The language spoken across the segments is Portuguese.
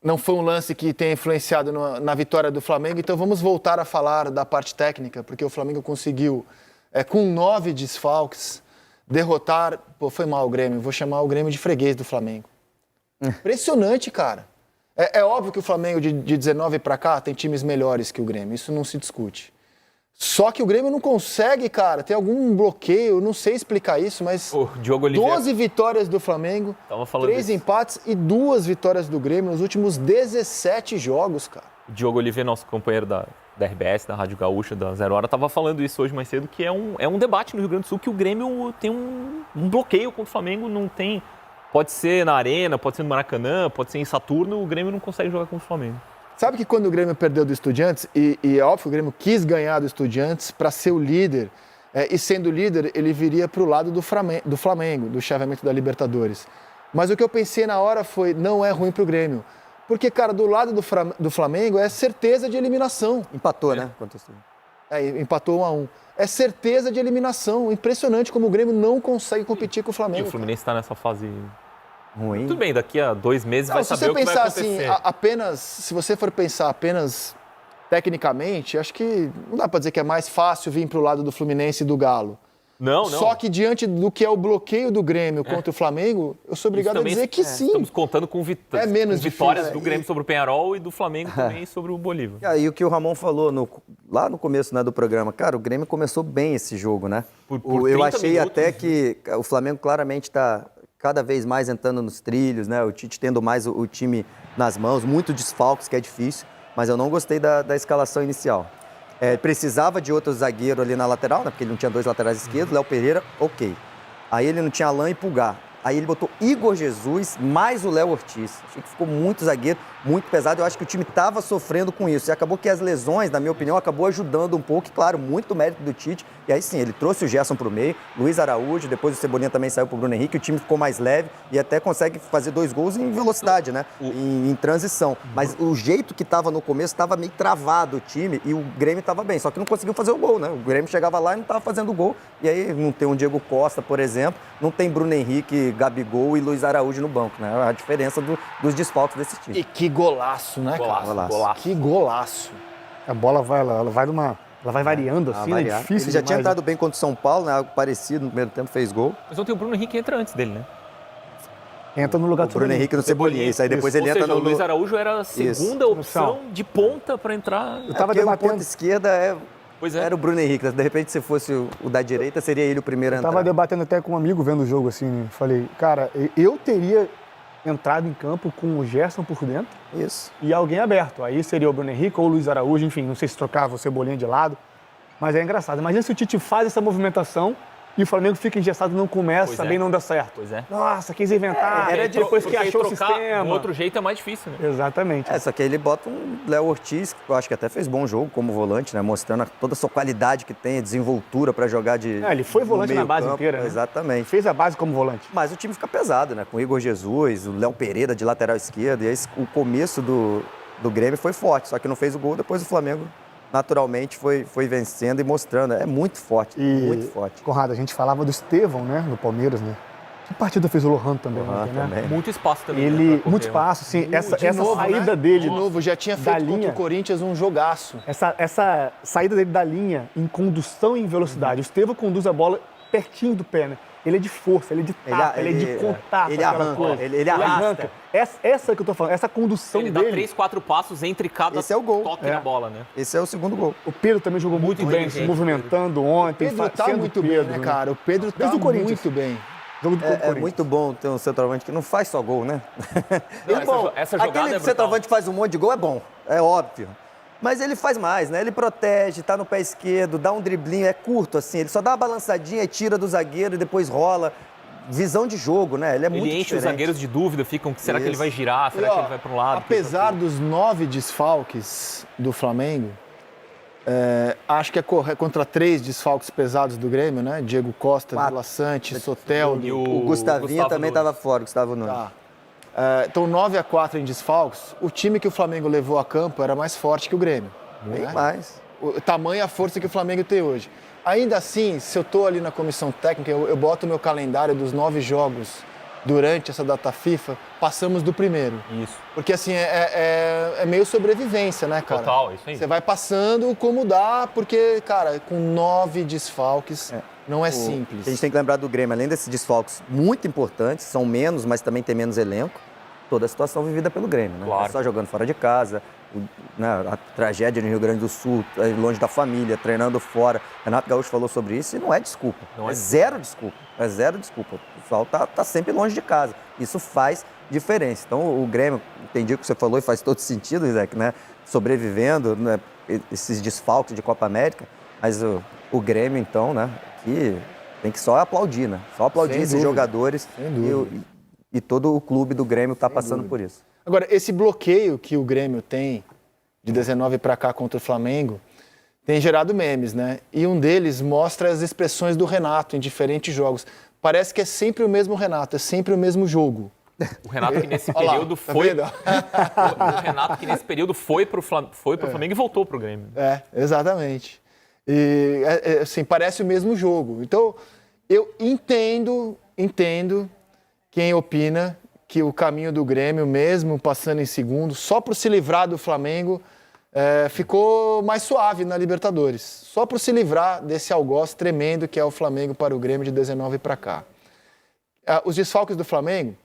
não foi um lance que tenha influenciado na vitória do Flamengo, então vamos voltar a falar da parte técnica, porque o Flamengo conseguiu, com 9 desfalques, derrotar... Pô, foi mal o Grêmio, vou chamar o Grêmio de freguês do Flamengo. Impressionante, cara. É óbvio que o Flamengo de 19 para cá tem times melhores que o Grêmio, isso não se discute. Só que o Grêmio não consegue, cara, tem algum bloqueio, não sei explicar isso, mas O Diogo Oliveira 12 vitórias do Flamengo, tava falando 3 disso. empates e 2 vitórias do Grêmio nos últimos 17 jogos, cara. O Diogo Oliveira, nosso companheiro da RBS, da Rádio Gaúcha, da Zero Hora, estava falando isso hoje mais cedo, que é um debate no Rio Grande do Sul que o Grêmio tem um bloqueio contra o Flamengo, não tem... Pode ser na Arena, pode ser no Maracanã, pode ser em Saturno, o Grêmio não consegue jogar contra o Flamengo. Sabe que quando o Grêmio perdeu do Estudiantes, e é óbvio que o Grêmio quis ganhar do Estudiantes para ser o líder, e sendo líder, ele viria para o lado do Flamengo, do chaveamento da Libertadores. Mas o que eu pensei na hora foi, não é ruim para o Grêmio. Porque, cara, do lado do Flamengo é certeza de eliminação. Empatou, né? Contra o Estudiantes. Empatou 1-1. É certeza de eliminação. Impressionante como o Grêmio não consegue competir com o E Flamengo. o Fluminense está nessa fase... Ruim. Tudo bem, daqui a 2 meses vai saber o que vai acontecer. Se você for pensar apenas tecnicamente, acho que não dá para dizer que é mais fácil vir para o lado do Fluminense e do Galo. Não. Só que diante do que é o bloqueio do Grêmio contra o Flamengo, eu sou obrigado a dizer que sim. Estamos contando com É menos vitórias difícil. do Grêmio sobre o Penharol e do Flamengo também sobre o Bolívar. E aí o que o Ramon falou lá no começo, né, do programa, cara, o Grêmio começou bem esse jogo, né? Por Eu 30 achei minutos, até que o Flamengo claramente está cada vez mais entrando nos trilhos, né? O Tite tendo mais o time nas mãos, muito desfalques, que é difícil, mas eu não gostei da escalação inicial. Precisava de outro zagueiro ali na lateral, né? Porque ele não tinha 2 laterais esquerdos, Léo Pereira, ok. Aí ele não tinha Alain e Pulgar. Aí ele botou Igor Jesus mais o Léo Ortiz. Achei que ficou muito zagueiro, muito pesado. Eu acho que o time estava sofrendo com isso. E acabou que as lesões, na minha opinião, acabou ajudando um pouco. E, claro, muito mérito do Tite. E aí sim, ele trouxe o Gerson para o meio, Luiz Araújo, depois o Cebolinha também saiu para o Bruno Henrique. O time ficou mais leve e até consegue fazer 2 gols em velocidade, né? Em transição. Mas o jeito que estava no começo, estava meio travado o time e o Grêmio estava bem. Só que não conseguiu fazer o gol, né? O Grêmio chegava lá e não estava fazendo o gol. E aí não tem um Diego Costa, por exemplo, não tem Bruno Henrique, Gabigol e Luiz Araújo no banco, né? A diferença dos desfalques desse time. E que golaço, né, cara? Golaço. Que golaço. A bola vai lá, ela vai variando assim, é difícil Ele já tinha demais, entrado bem contra o São Paulo, né? Algo parecido, no primeiro tempo fez gol. Mas ontem o Bruno Henrique entra antes dele, né? Entra no lugar O do Bruno Henrique no Cebolinha. Isso aí depois ele Ou entra seja, no... o Luiz Araújo era a segunda opção de ponta para entrar. Eu tava Porque o debatendo, ponto esquerda Pois é. era o Bruno Henrique. De repente, se fosse o da direita, seria ele o primeiro a entrar. tava debatendo até com um amigo vendo o jogo assim, falei, cara, eu teria entrado em campo com o Gerson por dentro Isso. e alguém aberto. Aí seria o Bruno Henrique ou o Luiz Araújo, enfim, não sei se trocava o Cebolinha de lado, mas é engraçado. Imagina se o Tite faz essa movimentação e o Flamengo fica engessado e não começa, Pois também é. não dá certo. Pois é. Nossa, quis inventar, era depois que Porque achou o trocar sistema. do outro jeito é mais difícil, né? Exatamente. Só que aí ele bota um Léo Ortiz, que eu acho que até fez bom jogo como volante, né? Mostrando toda a sua qualidade que tem, a desenvoltura para jogar de. Ele foi volante no na base meio-campo. inteira, né? Exatamente. Fez a base como volante. Mas o time fica pesado, né? Com o Igor Jesus, o Léo Pereira de lateral esquerdo. E aí o começo do Grêmio foi forte, só que não fez o gol, depois o Flamengo naturalmente foi vencendo e mostrando. É muito forte, muito forte. Conrado, a gente falava do Estevão, né, do Palmeiras, né? Que partida fez o Lohan também, ontem, né? também. Muito espaço também. Ele, né, pra correr. muito espaço, sim. Essa novo, saída né? dele De novo, já tinha da feito contra linha, o Corinthians um jogaço. essa saída dele da linha em condução e em velocidade. O Estevão conduz a bola pertinho do pé, né? Ele é de força, ele é de tapa, ele é de contato. ele aquela arranca, coisa. ele arrasta. Essa que eu tô falando, essa condução Ele dele. dá 3, 4 passos entre cada Esse é o gol. toque na bola, né? Esse é o segundo gol. O Pedro também jogou muito bem, se inteligente, movimentando ontem. Pedro tá sendo muito Pedro, bem, né, cara? O Pedro tá Desde o Corinthians. muito bem. Jogo do É Corinthians. muito bom ter um centroavante que não faz só gol, né? Não, É bom. essa jogada Aquele é brutal. centroavante que faz um monte de gol é bom, é óbvio. Mas ele faz mais, né? Ele protege, tá no pé esquerdo, dá um driblinho, é curto assim. Ele só dá uma balançadinha e tira do zagueiro e depois rola. Visão de jogo, né? Ele é muito Ele enche diferente. os zagueiros de dúvida, ficam, será que ele Isso. vai girar, será E, ó, que ele vai para um lado? Apesar dos 9 desfalques do Flamengo, acho que é contra 3 desfalques pesados do Grêmio, né? Diego Costa, 4. Vila Sante, Soteldo. E O Gustavinho Gustavo também Nunes. estava fora, Gustavo Nunes. Tá. Então, 9-4 em desfalques. O time que o Flamengo levou a campo era mais forte que o Grêmio. Bem né? mais. O tamanho e a força que o Flamengo tem hoje. Ainda assim, se eu estou ali na comissão técnica, eu boto o meu calendário dos 9 jogos durante essa data FIFA, passamos do primeiro. Isso. Porque assim, é meio sobrevivência, né, cara? Total, isso aí. Você vai passando como dá, porque, cara, com 9 desfalques, não é simples. A gente tem que lembrar do Grêmio, além desses desfalques muito importantes, são menos, mas também tem menos elenco, toda a situação vivida pelo Grêmio, né? Claro. Só jogando fora de casa, a tragédia no Rio Grande do Sul, longe da família, treinando fora. Renato Gaúcho falou sobre isso e não é desculpa. Não é zero desculpa. É zero desculpa. O pessoal tá sempre longe de casa. Isso faz diferença. Então o Grêmio, entendi o que você falou e faz todo sentido, Isaac, né? Sobrevivendo, né? Esses desfalques de Copa América, mas o Grêmio, então, né? Que tem que só aplaudir, né? Só aplaudir Sem esses dúvida. jogadores e todo o clube do Grêmio está passando por isso. Agora, esse bloqueio que o Grêmio tem de 19 para cá contra o Flamengo tem gerado memes, né? E um deles mostra as expressões do Renato em diferentes jogos. Parece que é sempre o mesmo Renato, é sempre o mesmo jogo. O Renato que nesse Olha lá, período tá foi... vendo? O Renato que nesse período foi pro Flamengo e voltou pro Grêmio. Exatamente. E, assim, parece o mesmo jogo. Então, eu entendo quem opina que o caminho do Grêmio, mesmo passando em segundo, só para se livrar do Flamengo, ficou mais suave na Libertadores. Só para se livrar desse algoz tremendo que é o Flamengo para o Grêmio de 19 para cá. Os desfalques do Flamengo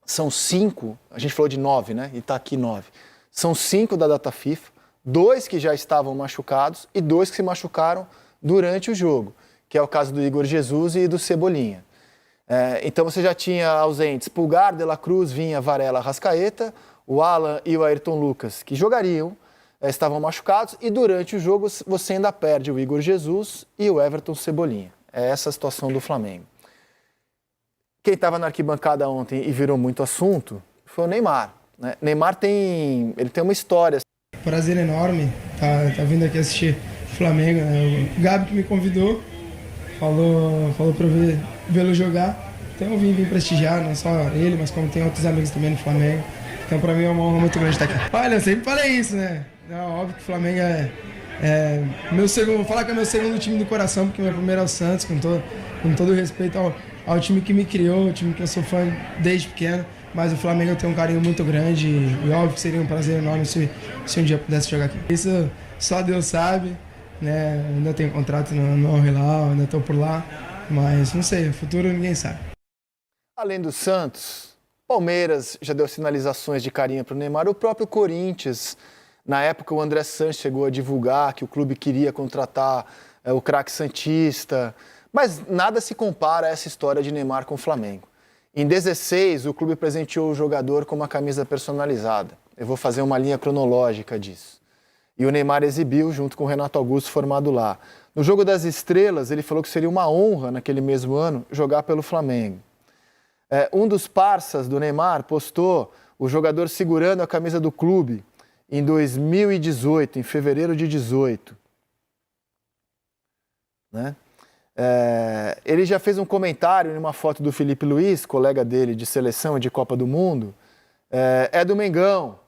são 5, a gente falou de 9, né? E está aqui 9. São 5 da data FIFA, 2 que já estavam machucados e 2 que se machucaram durante o jogo, que é o caso do Igor Jesus e do Cebolinha. Então você já tinha ausentes Pulgar, De La Cruz, Vinha, Varela, Arrascaeta, o Alan e o Ayrton Lucas, que jogariam, estavam machucados, e durante o jogo você ainda perde o Igor Jesus e o Everton Cebolinha. É essa a situação do Flamengo. Quem estava na arquibancada ontem e virou muito assunto foi o Neymar, né? Neymar tem uma história. Prazer enorme tá vindo aqui assistir Flamengo, né? O Gabi que me convidou, falou para eu vê-lo jogar. Então eu vim prestigiar, não só ele, mas como tem outros amigos também no Flamengo. Então para mim é uma honra muito grande estar aqui. Olha, eu sempre falei isso, né? Óbvio que o Flamengo meu segundo, vou falar que é meu segundo time do coração, porque meu primeiro é o Santos, com todo respeito ao time que me criou, o time que eu sou fã desde pequeno. Mas o Flamengo eu tenho um carinho muito grande e óbvio que seria um prazer enorme se um dia eu pudesse jogar aqui. Isso só Deus sabe, né? Ainda tenho contrato no Al Hilal, ainda estou por lá, mas não sei, o futuro ninguém sabe. Além do Santos, Palmeiras já deu sinalizações de carinho para o Neymar, o próprio Corinthians. Na época o André Sanches chegou a divulgar que o clube queria contratar o craque santista, mas nada se compara a essa história de Neymar com o Flamengo. Em 16, o clube presenteou o jogador com uma camisa personalizada. Eu vou fazer uma linha cronológica disso. E o Neymar exibiu junto com o Renato Augusto, formado lá. No Jogo das Estrelas, ele falou que seria uma honra, naquele mesmo ano, jogar pelo Flamengo. Um dos parças do Neymar postou o jogador segurando a camisa do clube em 2018, em fevereiro de 18. Né? Ele já fez um comentário em uma foto do Felipe Luiz, colega dele de seleção e de Copa do Mundo, do Mengão,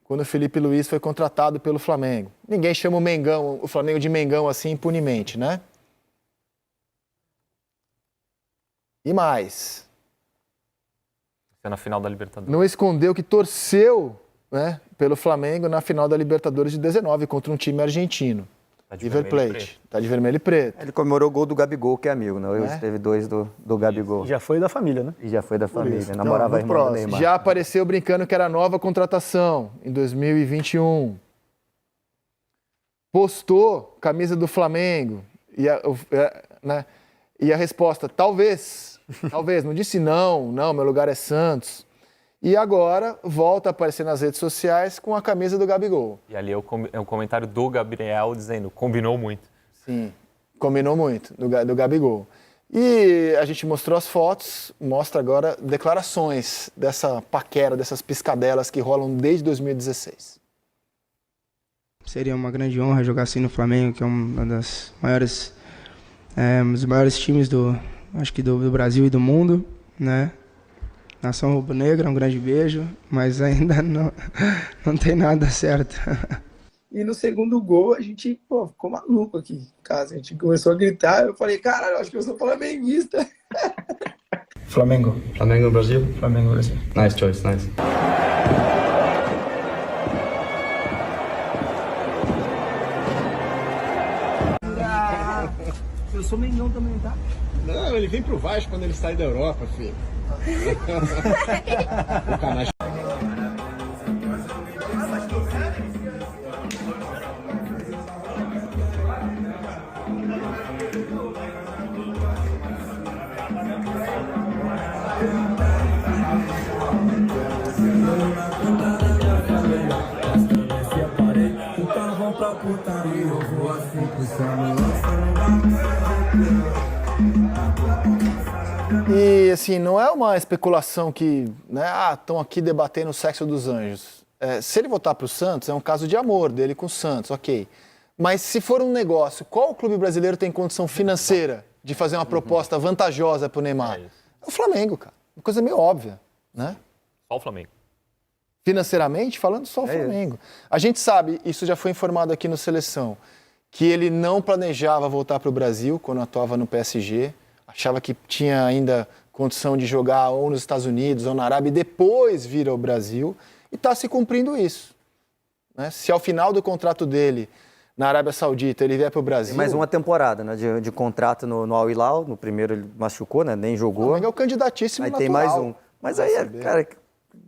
quando o Felipe Luiz foi contratado pelo Flamengo. Ninguém chama o Flamengo de Mengão assim impunemente, né? E mais. Na final da Libertadores. Não escondeu que torceu, né, pelo Flamengo na final da Libertadores de 19 contra um time argentino. River Plate. Tá de vermelho e preto. Ele comemorou o gol do Gabigol, que é amigo, né? Hoje teve 2 do Gabigol. Já foi da família, né? E já foi da família. Isso. Namorava a irmã do Neymar. Já apareceu brincando que era nova contratação em 2021. Postou camisa do Flamengo. E a resposta, talvez. Talvez. Não disse não, meu lugar é Santos. E agora volta a aparecer nas redes sociais com a camisa do Gabigol. E ali é o comentário do Gabriel dizendo, combinou muito. Sim, combinou muito, do Gabigol. E a gente mostrou as fotos, mostra agora declarações dessa paquera, dessas piscadelas que rolam desde 2016. Seria uma grande honra jogar assim no Flamengo, que é uma das maiores, um dos maiores times do Brasil e do mundo, né? Nação rubro-negra, um grande beijo, mas ainda não tem nada certo. E no segundo gol a gente ficou maluco aqui em casa. A gente começou a gritar, eu falei, caralho, acho que eu sou flamenguista. Flamengo. Flamengo, Brasil? Flamengo, Brasil. Nice choice, nice. Eu sou Mengão também, tá? Não, ele vem pro Vasco quando ele sai da Europa, filho. O canal. E, assim, não é uma especulação que, né, estão aqui debatendo o sexo dos anjos. Se ele voltar para o Santos, é um caso de amor dele com o Santos, ok. Mas se for um negócio, qual clube brasileiro tem condição financeira de fazer uma proposta vantajosa para o Neymar? É o Flamengo, cara. Uma coisa meio óbvia, né? Só o Flamengo. Financeiramente, falando só o Flamengo. A gente sabe, isso já foi informado aqui no Seleção, que ele não planejava voltar para o Brasil quando atuava no PSG. Achava que tinha ainda condição de jogar ou nos Estados Unidos ou na Arábia e depois vir ao Brasil. E está se cumprindo isso, né? Se ao final do contrato dele na Arábia Saudita ele vier para o Brasil... Tem mais uma temporada, né, de contrato no Al Hilal. No primeiro ele machucou, né, nem jogou. O Flamengo é o candidatíssimo aí natural. Tem mais um. Mas aí, cara,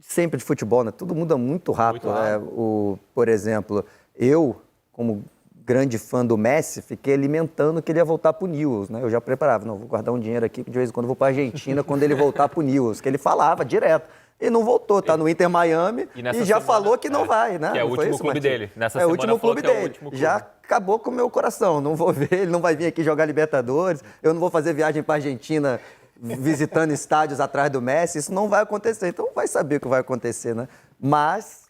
sempre de futebol, né? Tudo muda muito rápido. Muito rápido. Por exemplo, eu, como grande fã do Messi, fiquei alimentando que ele ia voltar pro Newell's, né? Eu já preparava, não, vou guardar um dinheiro aqui, que de vez em quando eu vou pra Argentina, quando ele voltar pro Newell's, que ele falava direto. E não voltou, tá no Inter Miami e já falou que não vai, né? Que é o último clube dele. Nessa semana o último clube que é o dele. último clube. Já acabou com o meu coração. Não vou ver, ele não vai vir aqui jogar Libertadores, eu não vou fazer viagem pra Argentina visitando estádios atrás do Messi, isso não vai acontecer. Então vai saber o que vai acontecer, né? Mas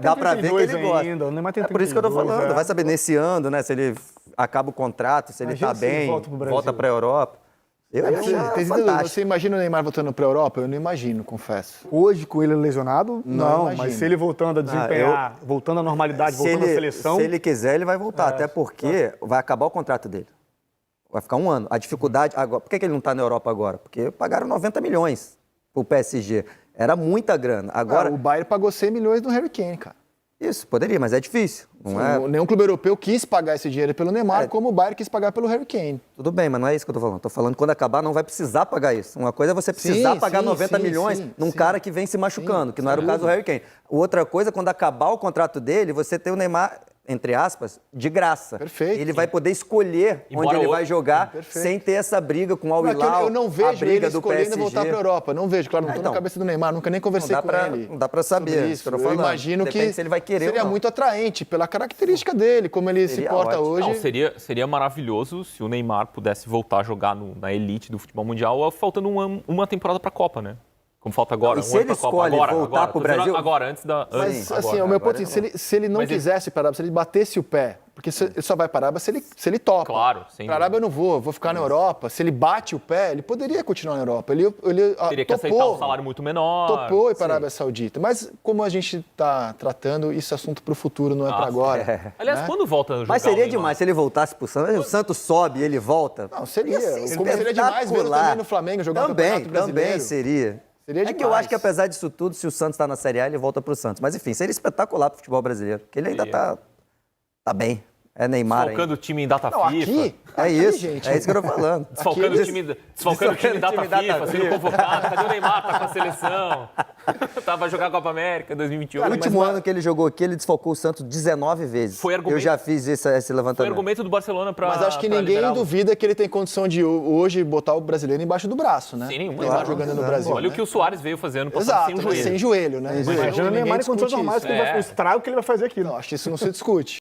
dá pra ver que ele gosta. Ainda, o Neymar tem É por isso que eu tô 32, falando. Vai saber nesse ano, né? Se ele acaba o contrato, se ele Imagina tá se ele bem, volta pro Brasil. volta pra Europa. Eu acho fantástico. Você imagina o Neymar voltando para a Europa? Eu não imagino, confesso. Hoje, com ele lesionado, não. imagino. Mas se ele voltando a desempenhar, voltando à normalidade, voltando à seleção... Se ele quiser, ele vai voltar. Até porque vai acabar o contrato dele. Vai ficar um ano. A dificuldade... Agora, por que ele não está na Europa agora? Porque pagaram 90 milhões pro PSG. Era muita grana. Agora, O Bayern pagou 100 milhões no Harry Kane, cara. isso, poderia, mas é difícil. Não é? Nenhum clube europeu quis pagar esse dinheiro pelo Neymar, como o Bayern quis pagar pelo Harry Kane. Tudo bem, mas não é isso que eu tô falando. Estou falando que quando acabar não vai precisar pagar isso. Uma coisa é você precisar pagar 90 milhões num cara que vem se machucando, que não era o caso do Harry Kane. Outra coisa, quando acabar o contrato dele, você tem o Neymar, entre aspas, de graça. Perfeito. Ele vai poder escolher onde ele vai jogar sem ter essa briga com o Al Hilal. Eu não vejo ele briga do escolhendo PSG. voltar para a Europa. Não vejo, claro, não estou na cabeça do Neymar, nunca nem conversei com ele. Não dá pra saber. sobre Isso que eu tô Eu falando. imagino Depende que se ele vai querer seria ou não. muito atraente pela característica dele, como ele se Seria porta ótimo. hoje. Não, seria maravilhoso se o Neymar pudesse voltar a jogar na elite do futebol mundial, faltando uma temporada para a Copa, né? Como falta agora. E se ele escolhe voltar pro Brasil... Agora, antes da... Mas, agora. assim, o meu ponto agora é se ele não Mas ele- quisesse parar, se ele batesse o pé, porque ele só vai parar se ele topa. Claro, sem Para a Arábia eu não vou ficar na Europa. Se ele bate o pé, ele poderia continuar na Europa. Ele Teria que aceitar um salário muito menor. Topou ir para a Arábia Saudita. Mas como a gente está tratando, isso é assunto para o futuro, não é para agora. Aliás, né? quando volta a jogar Mas seria o Neymar? demais se ele voltasse pro Santos. O Santos sobe e ele volta. Não, seria. Ia ser Como seria demais vê-lo espetacular. também no Flamengo jogando Campeonato Brasileiro. Também seria. Seria É que eu demais. acho que apesar disso tudo, se o Santos está na Série A, ele volta pro Santos. Mas enfim, seria espetacular pro futebol brasileiro. Porque ele ainda tá bem. É Neymar ainda. Desfalcando o time em data Não, FIFA. aqui, É isso, gente. é isso que eu tô falando. Desfalcando o time em data FIFA, sendo convocado. Cadê o Neymar? Tá com a seleção. Vai jogar a Copa América 2028. O último ano que ele jogou aqui, ele desfalcou o Santos 19 vezes. Foi argumento- Eu já fiz esse Foi levantamento. argumento do Barcelona para Mas acho que ninguém duvida que ele tem condição de hoje botar o brasileiro embaixo do braço, né? Sem nenhuma Neymar dúvida. jogando no Brasil. Olha o né? que o Soares veio fazendo passando Exato, sem o joelho. sem joelho, né? Imagina o Ninguém Neymar em discute condições normais, isso. que ele vai, o estrago que ele vai fazer aqui. Né? Não, acho que isso não se discute.